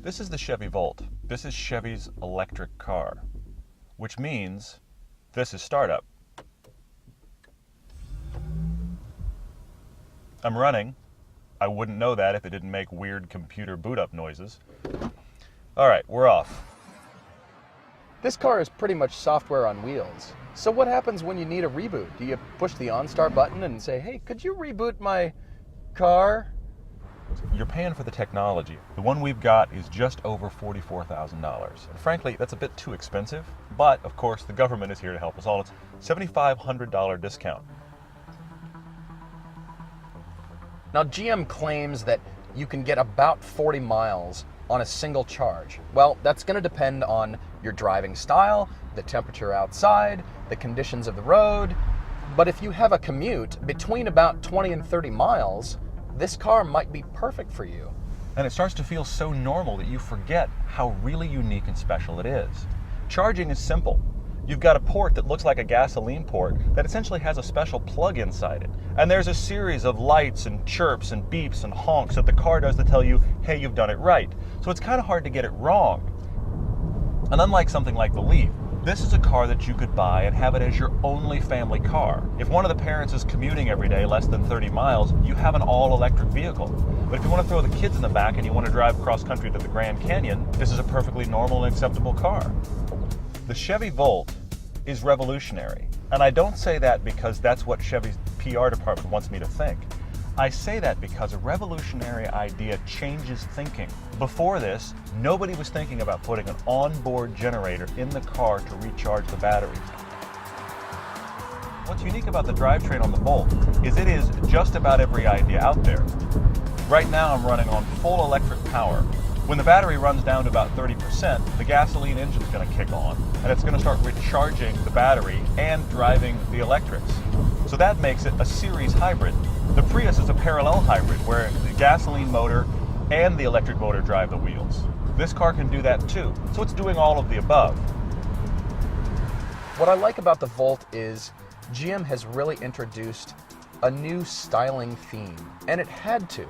This is the Chevy Volt. This is Chevy's electric car, which means this is startup. I'm running. I wouldn't know that if it didn't make weird computer boot up noises. All right, we're off. This car is pretty much software on wheels. So what happens when you need a reboot? Do you push the OnStart button and say, hey, could you reboot my car? You're paying for the technology. The one we've got is just over $44,000. And frankly, that's a bit too expensive. But of course, the government is here to help us all. It's $7,500 discount. Now, GM claims that you can get about 40 miles on a single charge. Well, that's going to depend on your driving style, the temperature outside, the conditions of the road. But if you have a commute between about 20 and 30 miles, this car might be perfect for you. And it starts to feel so normal that you forget how really unique and special it is. Charging is simple. You've got a port that looks like a gasoline port that essentially has a special plug inside it. And there's a series of lights and chirps and beeps and honks that the car does to tell you, hey, you've done it right. So it's kind of hard to get it wrong. And unlike something like the Leaf, this is a car that you could buy and have it as your only family car. If one of the parents is commuting every day less than 30 miles, you have an all-electric vehicle. But if you want to throw the kids in the back and you want to drive cross-country to the Grand Canyon, this is a perfectly normal and acceptable car. The Chevy Volt is revolutionary. And I don't say that because that's what Chevy's PR department wants me to think. I say that because a revolutionary idea changes thinking. Before this, nobody was thinking about putting an onboard generator in the car to recharge the batteries. What's unique about the drivetrain on the Volt is it is just about every idea out there. Right now I'm running on full electric power. When the battery runs down to about 30%, the gasoline engine's going to kick on, and it's going to start recharging the battery and driving the electrics. So that makes it a series hybrid. The Prius is a parallel hybrid, where the gasoline motor and the electric motor drive the wheels. This car can do that too, so it's doing all of the above. What I like about the Volt is GM has really introduced a new styling theme, and it had to.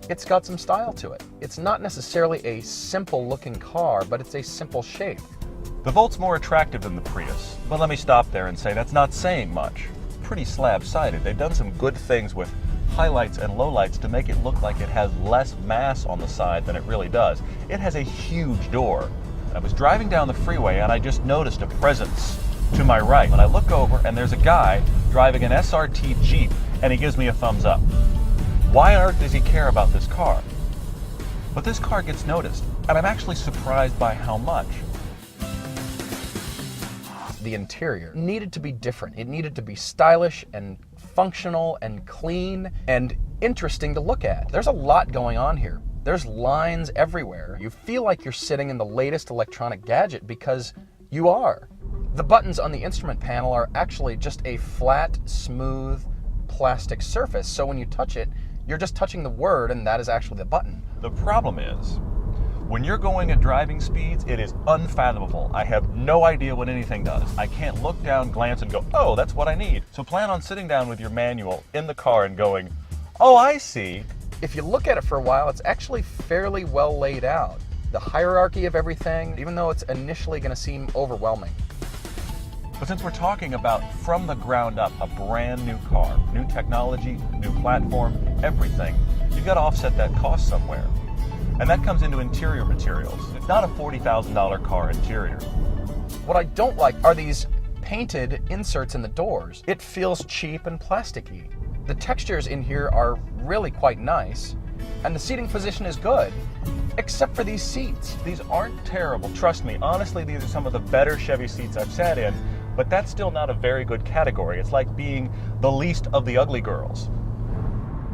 It's got some style to it. It's not necessarily a simple looking car, but it's a simple shape. The Volt's more attractive than the Prius, but let me stop there and say that's not saying much. It's pretty slab-sided. They've done some good things with highlights and lowlights to make it look like it has less mass on the side than it really does. It has a huge door. I was driving down the freeway and I just noticed a presence to my right. And I look over and there's a guy driving an SRT Jeep and he gives me a thumbs up. Why on earth does he care about this car? But this car gets noticed, and I'm actually surprised by how much. The interior needed to be different. It needed to be stylish and functional and clean and interesting to look at. There's a lot going on here. There's lines everywhere. You feel like you're sitting in the latest electronic gadget because you are. The buttons on the instrument panel are actually just a flat, smooth plastic surface, so when you touch it, you're just touching the word, and that is actually the button. The problem is, when you're going at driving speeds, it is unfathomable. I have no idea what anything does. I can't look down, glance, and go, oh, that's what I need. So plan on sitting down with your manual in the car and going, oh, I see. If you look at it for a while, it's actually fairly well laid out. The hierarchy of everything, even though it's initially going to seem overwhelming. But since we're talking about from the ground up, a brand new car, new technology, new platform, everything, you've got to offset that cost somewhere. And that comes into interior materials. It's not a $40,000 car interior. What I don't like are these painted inserts in the doors. It feels cheap and plasticky. The textures in here are really quite nice, and the seating position is good, except for these seats. These aren't terrible. Trust me, honestly, these are some of the better Chevy seats I've sat in, but that's still not a very good category. It's like being the least of the ugly girls.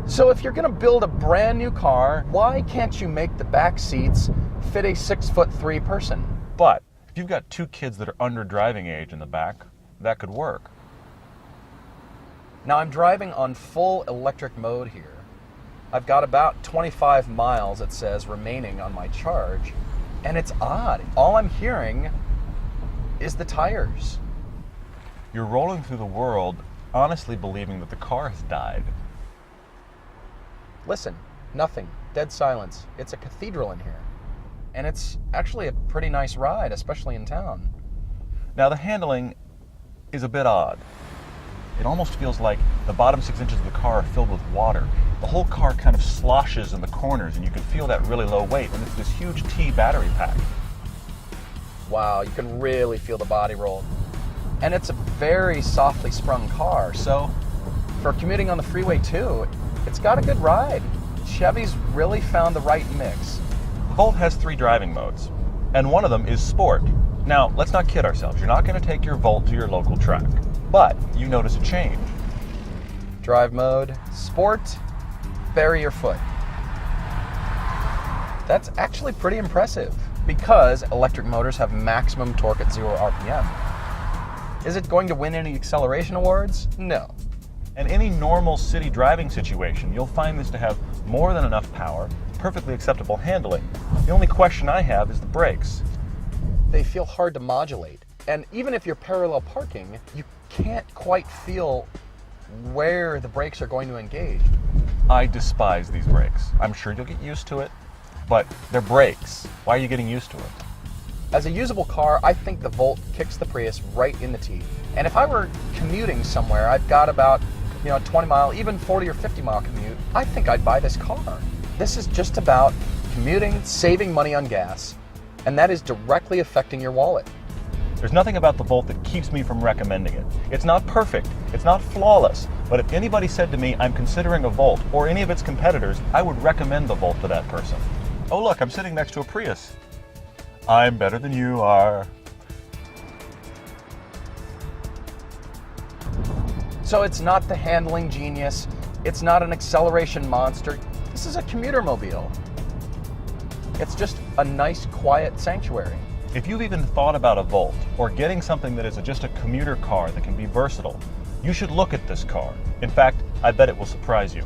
So if you're gonna build a brand new car, why can't you make the back seats fit a 6'3" person? But if you've got two kids that are under driving age in the back, that could work. Now I'm driving on full electric mode here. I've got about 25 miles, it says, remaining on my charge, and it's odd. All I'm hearing is the tires. You're rolling through the world honestly believing that the car has died. Listen, nothing. Dead silence. It's a cathedral in here. And it's actually a pretty nice ride, especially in town. Now, the handling is a bit odd. It almost feels like the bottom 6 inches of the car are filled with water. The whole car kind of sloshes in the corners, and you can feel that really low weight, and it's this huge T battery pack. Wow, you can really feel the body roll. And it's a very softly sprung car, so for commuting on the freeway too, it's got a good ride. Chevy's really found the right mix. The Volt has 3 driving modes, and one of them is Sport. Now, let's not kid ourselves. You're not going to take your Volt to your local track, but you notice a change. Drive mode, Sport, bury your foot. That's actually pretty impressive because electric motors have maximum torque at 0 RPM. Is it going to win any acceleration awards? No. In any normal city driving situation, you'll find this to have more than enough power, perfectly acceptable handling. The only question I have is the brakes. They feel hard to modulate. And even if you're parallel parking, you can't quite feel where the brakes are going to engage. I despise these brakes. I'm sure you'll get used to it, but they're brakes. Why are you getting used to it? As a usable car, I think the Volt kicks the Prius right in the teeth. And if I were commuting somewhere, I've got about, a 20 mile, even 40 or 50 mile commute, I think I'd buy this car. This is just about commuting, saving money on gas, and that is directly affecting your wallet. There's nothing about the Volt that keeps me from recommending it. It's not perfect, it's not flawless, but if anybody said to me, I'm considering a Volt or any of its competitors, I would recommend the Volt to that person. Oh look, I'm sitting next to a Prius. I'm better than you are. So it's not the handling genius, it's not an acceleration monster, this is a commuter mobile. It's just a nice, quiet sanctuary. If you've even thought about a Volt or getting something that is just a commuter car that can be versatile, you should look at this car. In fact, I bet it will surprise you.